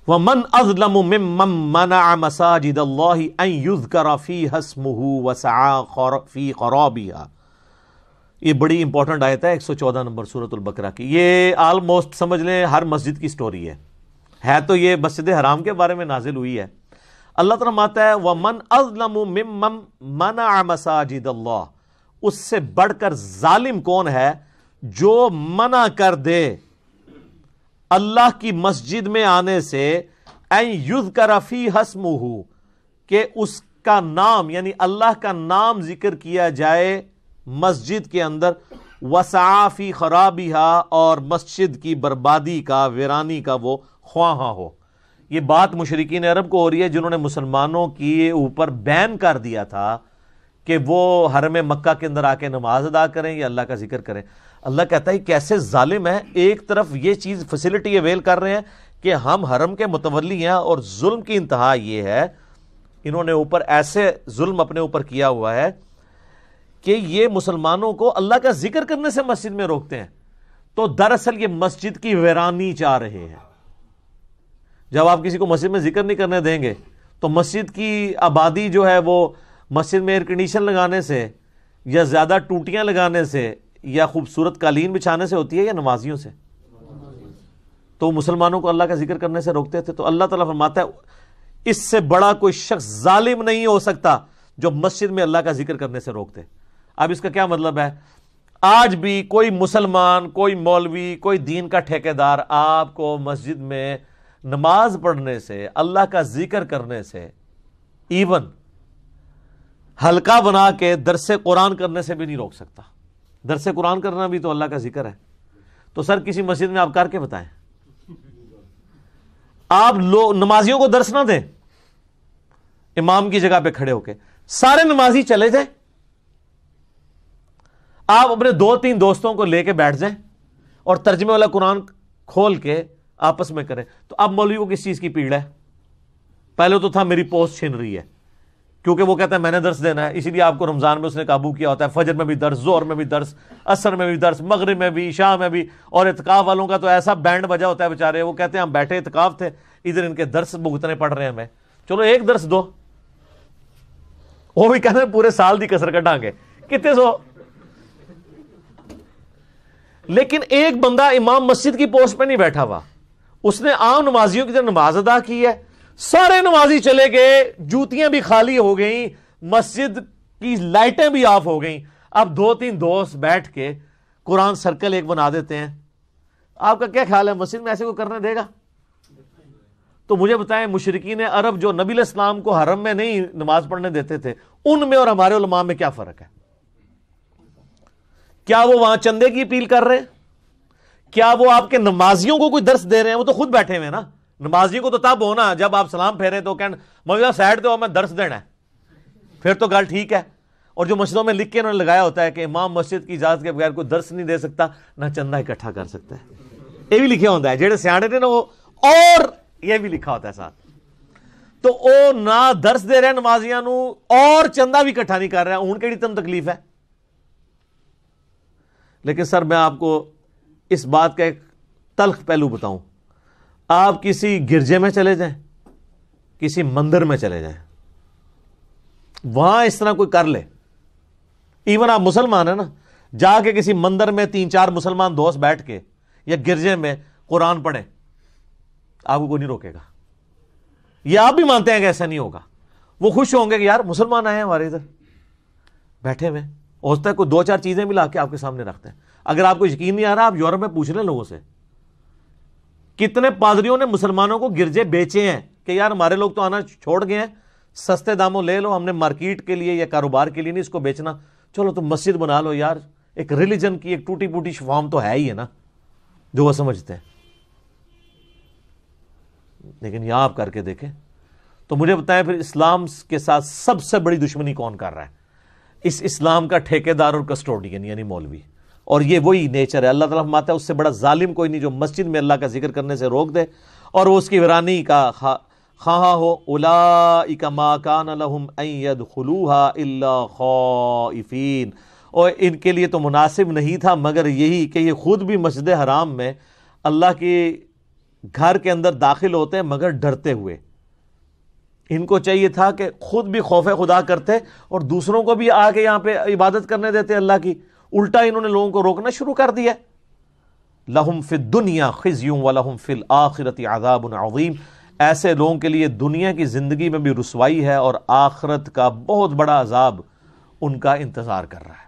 وَمَنْ أَظْلَمُ مِمَّنْ مَنَعَ مَسَاجِدَ اللَّهِ أَنْ يُذْكَرَ فِيهَا اسْمُهُ وَسَعَى فِي خَرَابِهَا۔ یہ بڑی امپورٹنٹ آیت ہے 114 نمبر سورۃ البقرہ کی. یہ آلموسٹ سمجھ لیں ہر مسجد کی سٹوری ہے تو یہ مسجد حرام کے بارے میں نازل ہوئی ہے. اللہ تعالیٰ فرماتا ہے وَمَنْ أَظْلَمُ مِمَّنْ مَنَعَ مَسَاجِدَ اللَّهِ، اس سے بڑھ کر ظالم کون ہے جو منع کر دے اللہ کی مسجد میں آنے سے، اَن یذکر فیہا اسمہ، کہ اس کا نام یعنی اللہ کا نام ذکر کیا جائے مسجد کے اندر، وسعی فی خرابہا، اور مسجد کی بربادی کا ویرانی کا وہ خواہاں ہو. یہ بات مشرکین عرب کو ہو رہی ہے جنہوں نے مسلمانوں کے اوپر بین کر دیا تھا کہ وہ حرم مکہ کے اندر آ کے نماز ادا کریں یا اللہ کا ذکر کریں. اللہ کہتا ہے کیسے ظالم ہے، ایک طرف یہ چیز فیسلٹی اویل کر رہے ہیں کہ ہم حرم کے متولی ہیں، اور ظلم کی انتہا یہ ہے انہوں نے اوپر ایسے ظلم اپنے اوپر کیا ہوا ہے کہ یہ مسلمانوں کو اللہ کا ذکر کرنے سے مسجد میں روکتے ہیں. تو دراصل یہ مسجد کی ویرانی چاہ رہے ہیں. جب آپ کسی کو مسجد میں ذکر نہیں کرنے دیں گے تو مسجد کی آبادی جو ہے وہ مسجد میں ایئر کنڈیشن لگانے سے یا زیادہ ٹوٹیاں لگانے سے یا خوبصورت قالین بچھانے سے ہوتی ہے یا نمازیوں سے؟ تو مسلمانوں کو اللہ کا ذکر کرنے سے روکتے تھے. تو اللہ تعالیٰ فرماتا ہے اس سے بڑا کوئی شخص ظالم نہیں ہو سکتا جو مسجد میں اللہ کا ذکر کرنے سے روکتے. اب اس کا کیا مطلب ہے؟ آج بھی کوئی مسلمان، کوئی مولوی، کوئی دین کا ٹھیکیدار آپ کو مسجد میں نماز پڑھنے سے، اللہ کا ذکر کرنے سے، ایون حلقہ بنا کے درس قرآن کرنے سے بھی نہیں روک سکتا. درس قرآن کرنا بھی تو اللہ کا ذکر ہے. تو سر کسی مسجد میں آپ کر کے بتائیں، آپ نمازیوں کو درس نہ دیں امام کی جگہ پہ کھڑے ہو کے، سارے نمازی چلے جائیں، آپ اپنے 2-3 دوستوں کو لے کے بیٹھ جائیں اور ترجمے والا قرآن کھول کے آپس میں کریں. تو اب مولوی کو کس چیز کی پیڑ ہے؟ پہلے تو تھا میری پوسٹ چھن رہی ہے، کیونکہ وہ کہتا ہے میں نے درس دینا ہے، اسی لیے آپ کو رمضان میں اس نے قابو کیا ہوتا ہے. فجر میں بھی درس، ظہر میں بھی درس، عصر میں بھی درس، مغرب میں بھی، عشاء میں بھی. اور اعتکاف والوں کا تو ایسا بینڈ بجا ہوتا ہے بیچارے، وہ کہتے ہیں ہم بیٹھے اعتکاف تھے، ادھر ان کے درس بھگتنے پڑ رہے ہیں ہمیں. چلو ایک درس دو، وہ بھی کہتے ہیں پورے سال دی کسر کٹا کے کتنے سو. لیکن ایک بندہ امام مسجد کی پوسٹ پہ نہیں بیٹھا ہوا، اس نے عام نمازیوں کی طرح نماز ادا کی ہے. سارے نمازی چلے گئے، جوتیاں بھی خالی ہو گئیں، مسجد کی لائٹیں بھی آف ہو گئیں. اب 2-3 دوست بیٹھ کے قرآن سرکل ایک بنا دیتے ہیں. آپ کا کیا خیال ہے مسجد میں ایسے کو کرنے دے گا؟ تو مجھے بتائیں مشرکین عرب جو نبی علیہ السلام کو حرم میں نہیں نماز پڑھنے دیتے تھے، ان میں اور ہمارے علماء میں کیا فرق ہے؟ کیا وہ وہاں چندے کی اپیل کر رہے ہیں؟ کیا وہ آپ کے نمازیوں کو کوئی درس دے رہے ہیں؟ وہ تو خود بیٹھے ہوئے نا. نمازیوں کو تو تب ہونا جب آپ سلام پھیرے تو کہنا مولوی صاحب سائڈ تو میں درس دینا ہے، پھر تو گل ٹھیک ہے. اور جو مسجدوں میں لکھ کے انہوں نے لگایا ہوتا ہے کہ امام مسجد کی اجازت کے بغیر کوئی درس نہیں دے سکتا، نہ چندہ اکٹھا کر سکتا ہے. یہ بھی لکھا ہوتا ہے، جہاں سیانے نے نا وہ، اور یہ بھی لکھا ہوتا ہے ساتھ. تو وہ نہ درس دے رہے ہیں نمازیاں نو اور چندہ بھی اکٹھا نہیں کر رہے ہیں. ان کیڑی تم تکلیف ہے؟ لیکن سر میں آپ کو اس بات کا ایک تلخ پہلو بتاؤں. آپ کسی گرجے میں چلے جائیں، کسی مندر میں چلے جائیں، وہاں اس طرح کوئی کر لے، ایون آپ مسلمان ہیں نا، جا کے کسی مندر میں 3-4 مسلمان دوست بیٹھ کے یا گرجے میں قرآن پڑھیں، آپ کو کوئی نہیں روکے گا. یہ آپ بھی مانتے ہیں کہ ایسا نہیں ہوگا. وہ خوش ہوں گے کہ یار مسلمان آئے ہیں ہمارے ادھر بیٹھے ہوئے. ہو سکتا ہے کوئی 2-4 چیزیں بھی لا کے آپ کے سامنے رکھتے ہیں. اگر آپ کو یقین نہیں آ رہا، آپ یورپ میں پوچھ لیں لوگوں سے، کتنے پادریوں نے مسلمانوں کو گرجے بیچے ہیں کہ یار ہمارے لوگ تو آنا چھوڑ گئے ہیں، سستے داموں لے لو، ہم نے مارکیٹ کے لیے یا کاروبار کے لیے نہیں اس کو بیچنا، چلو تم مسجد بنا لو. یار ایک ریلیجن کی ایک ٹوٹی پوٹی فارم تو ہے ہی ہے نا جو وہ سمجھتے ہیں. لیکن یہاں آپ کر کے دیکھیں تو مجھے بتائیں پھر اسلام کے ساتھ سب سے بڑی دشمنی کون کر رہا ہے؟ اس اسلام کا ٹھیکیدار اور کسٹوڈین یعنی مولوی. اور یہ وہی نیچر ہے. اللہ تعالیٰ فرماتا ہے اس سے بڑا ظالم کوئی نہیں جو مسجد میں اللہ کا ذکر کرنے سے روک دے اور وہ اس کی ویرانی کا خواہاں ہو. اولئک ما کان لہم ان یدخلوها الا خائفین، اور ان کے لیے تو مناسب نہیں تھا مگر یہی کہ یہ خود بھی مسجد حرام میں اللہ کی گھر کے اندر داخل ہوتے ہیں مگر ڈرتے ہوئے. ان کو چاہیے تھا کہ خود بھی خوف خدا کرتے اور دوسروں کو بھی آ کے یہاں پہ عبادت کرنے دیتے اللہ کی. الٹا انہوں نے لوگوں کو روکنا شروع کر دیا. لہم فی الدنیا خزی ولہم فی الآخرۃ عذاب عظیم. ایسے لوگوں کے لیے دنیا کی زندگی میں بھی رسوائی ہے اور آخرت کا بہت بڑا عذاب ان کا انتظار کر رہا ہے.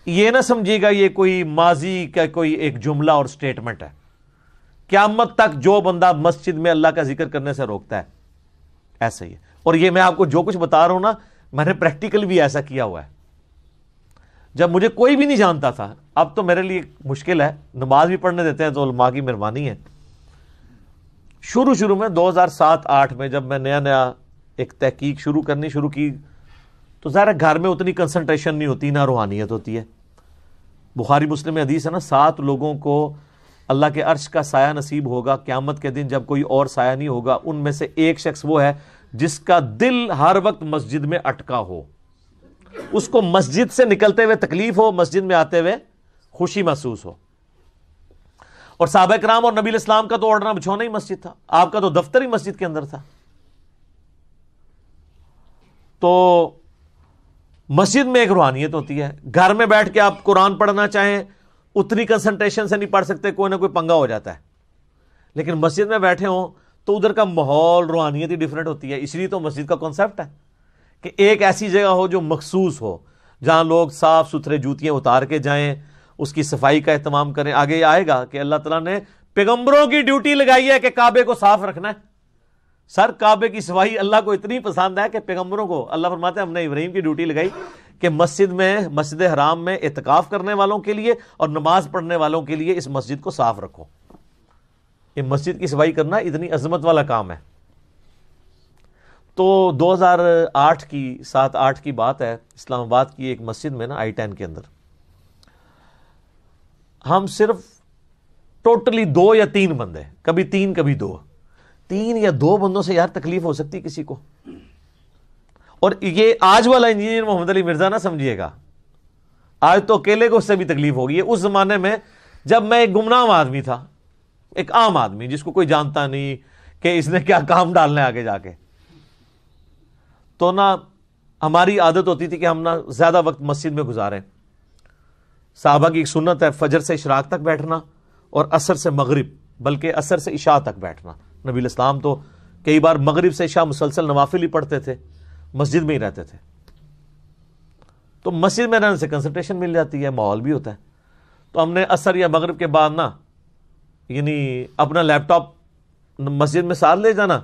یہ نہ سمجھیے گا یہ کوئی ماضی کا کوئی ایک جملہ اور سٹیٹمنٹ ہے. قیامت تک جو بندہ مسجد میں اللہ کا ذکر کرنے سے روکتا ہے ایسا ہی ہے. اور یہ میں آپ کو جو کچھ بتا رہا ہوں نا, میں نے پریکٹیکل بھی ایسا کیا ہوا ہے. جب مجھے کوئی بھی نہیں جانتا تھا, اب تو میرے لیے مشکل ہے, نماز بھی پڑھنے دیتے ہیں تو علماء کی مہربانی ہے. شروع میں 2007-8 میں جب میں نیا ایک تحقیق کرنی شروع کی تو ظاہر ہے گھر میں اتنی کنسنٹریشن نہیں ہوتی, نہ روحانیت ہوتی ہے. بخاری مسلم میں حدیث ہے نا, 7 لوگوں کو اللہ کے عرش کا سایہ نصیب ہوگا قیامت کے دن جب کوئی اور سایہ نہیں ہوگا. ان میں سے ایک شخص وہ ہے جس کا دل ہر وقت مسجد میں اٹکا ہو, اس کو مسجد سے نکلتے ہوئے تکلیف ہو, مسجد میں آتے ہوئے خوشی محسوس ہو. اور صحابہ کرام اور نبی الاسلام کا تو اوڑھنا بچھونا ہی مسجد تھا, آپ کا تو دفتر ہی مسجد کے اندر تھا. تو مسجد میں ایک روحانیت ہوتی ہے. گھر میں بیٹھ کے آپ قرآن پڑھنا چاہیں اتنی کنسنٹریشن سے نہیں پڑھ سکتے, کوئی نہ کوئی پنگا ہو جاتا ہے. لیکن مسجد میں بیٹھے ہوں تو ادھر کا ماحول روحانیت ہی ڈیفرنٹ ہوتی ہے. اس لیے تو مسجد کا کانسیپٹ ہے کہ ایک ایسی جگہ ہو جو مخصوص ہو, جہاں لوگ صاف ستھرے جوتیاں اتار کے جائیں, اس کی صفائی کا اہتمام کریں. آگے یہ آئے گا کہ اللہ تعالیٰ نے پیغمبروں کی ڈیوٹی لگائی ہے کہ کعبے کو صاف رکھنا ہے. سر کعبے کی صفائی اللہ کو اتنی پسند ہے کہ پیغمبروں کو اللہ فرماتے ہیں ہم نے ابراہیم کی ڈیوٹی لگائی کہ مسجد حرام میں اعتکاف کرنے والوں کے لیے اور نماز پڑھنے والوں کے لیے اس مسجد کو صاف رکھو. یہ مسجد کی صفائی کرنا اتنی عظمت والا کام ہے. تو 2007-8 کی بات ہے, اسلام آباد کی ایک مسجد میں نا I-10 کے اندر ہم صرف ٹوٹلی 2 یا 3 بندے, کبھی 3 کبھی 2, 3 یا 2 بندوں سے یار تکلیف ہو سکتی کسی کو. اور یہ آج والا انجینئر محمد علی مرزا نہ سمجھیے گا, آج تو اکیلے کو اس سے بھی تکلیف ہوگی. ہے اس زمانے میں جب میں ایک گمنام آدمی تھا, ایک عام آدمی جس کو کوئی جانتا نہیں کہ اس نے کیا کام ڈالنا ہے آگے جا کے. تو نہ ہماری عادت ہوتی تھی کہ ہم نہ زیادہ وقت مسجد میں گزاریں. صحابہ کی ایک سنت ہے فجر سے اشراق تک بیٹھنا اور عصر سے مغرب, بلکہ عصر سے عشاء تک بیٹھنا. نبی الاسلام تو کئی بار مغرب سے عشاء مسلسل نوافل ہی پڑھتے تھے, مسجد میں ہی رہتے تھے. تو مسجد میں رہنے سے کنسنٹریشن مل جاتی ہے, ماحول بھی ہوتا ہے. تو ہم نے عصر یا مغرب کے بعد نا یعنی اپنا لیپ ٹاپ مسجد میں ساتھ لے جانا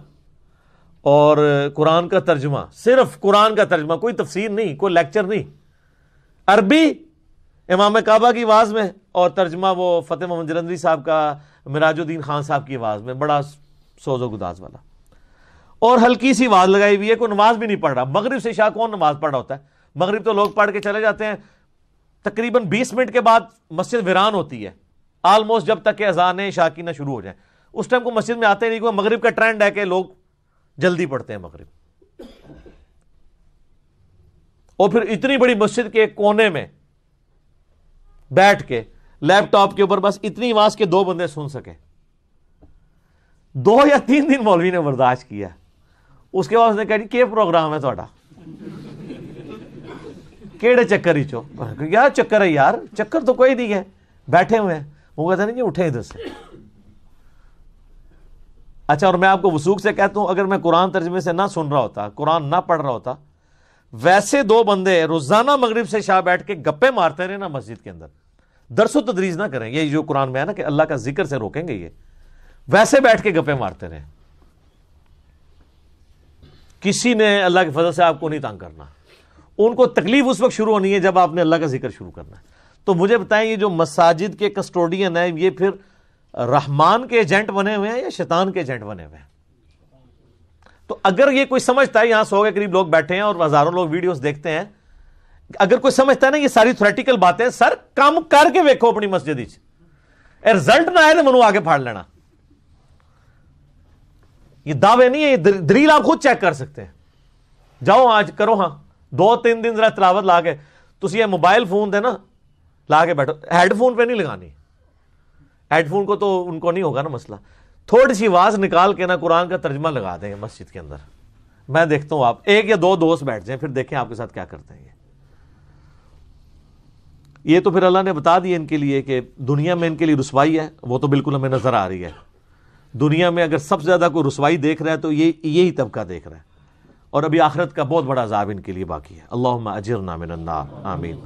اور قرآن کا ترجمہ, صرف قرآن کا ترجمہ, کوئی تفسیر نہیں, کوئی لیکچر نہیں, عربی امام کعبہ کی آواز میں اور ترجمہ وہ فتح محمد جلندری صاحب کا, مراج الدین خان صاحب کی آواز میں, بڑا سوز و گداز والا. اور ہلکی سی آواز لگائی ہوئی ہے, کوئی نماز بھی نہیں پڑھ رہا. مغرب سے عشاء کون نماز پڑھ رہا ہوتا ہے؟ مغرب تو لوگ پڑھ کے چلے جاتے ہیں, تقریباً 20 منٹ کے بعد مسجد ویران ہوتی ہے آلموسٹ, جب تک کہ اذان عشاء کی نہ شروع ہو جائیں. اس ٹائم کو مسجد میں آتے نہیں, کوئی مغرب کا ٹرینڈ ہے کہ لوگ جلدی پڑھتے ہیں مغرب. اور پھر اتنی بڑی مسجد کے کونے میں بیٹھ کے لیپ ٹاپ کے اوپر بس اتنی آواز کے 2 بندے سن سکے. 2 یا 3 دن مولوی نے برداشت کیا. اس کے بعد اس نے کہا کیا پروگرام ہے تھوڑا, کیڑے چکر ہی چو. یار چکر ہے یار, چکر تو کوئی نہیں ہے, بیٹھے ہوئے ہیں. وہ کہتے نہیں اٹھے ادھر سے. اچھا, اور میں آپ کو وثوق سے کہتا ہوں, اگر میں قرآن ترجمے سے نہ سن رہا ہوتا, قرآن نہ پڑھ رہا ہوتا, ویسے 2 بندے روزانہ مغرب سے عشاء بیٹھ کے گپے مارتے رہے نا مسجد کے اندر, درس و تدریس نہ کریں, یہ جو قرآن میں ہے نا کہ اللہ کا ذکر سے روکیں گے, یہ ویسے بیٹھ کے گپے مارتے رہے, کسی نے اللہ کے فضل سے آپ کو نہیں تنگ کرنا. ان کو تکلیف اس وقت شروع ہونی ہے جب آپ نے اللہ کا ذکر شروع کرنا ہے. تو مجھے بتائیں, یہ جو مساجد کے کسٹوڈین ہیں, یہ پھر رحمان کے ایجنٹ بنے ہوئے ہیں یا شیطان کے ایجنٹ بنے ہوئے ہیں؟ تو اگر یہ کوئی سمجھتا ہے, یہاں 100 کے قریب لوگ بیٹھے ہیں اور ہزاروں لوگ ویڈیوز دیکھتے ہیں, اگر کوئی سمجھتا ہے نا یہ ساری تھیوریٹیکل باتیں, سر کام کر کے ویکھو اپنی مسجد, رزلٹ نہ آئے تو منو آگے پھاڑ لینا. یہ دعوے نہیں ہے, یہ دلیل آپ خود چیک کر سکتے ہیں. جاؤ آج کرو, ہاں 2-3 دن ذرا تلاوت لا کے, تسی یہ موبائل فون دے نا لا کے بیٹھو, ہیڈ فون پہ نہیں لگانی. ہیڈ فون کو تو ان کو نہیں ہوگا نا مسئلہ. تھوڑی سی آواز نکال کے نا قرآن کا ترجمہ لگا دیں گے مسجد کے اندر، میں دیکھتا ہوں آپ ایک یا دو دوست بیٹھ جائیں، پھر دیکھیں آپ کے ساتھ کیا کرتے ہیں۔ یہ تو پھر اللہ نے بتا دیا ان کے لیے کہ دنیا میں ان کے لیے رسوائی ہے، وہ تو بالکل ہمیں نظر آ رہی ہے۔ دنیا میں اگر سب سے زیادہ کوئی رسوائی دیکھ رہا ہے تو یہی طبقہ دیکھ رہا ہے، اور ابھی آخرت کا بہت بڑا عذاب ان کے لیے باقی ہے۔ اللہم اجرنا من النار، آمین۔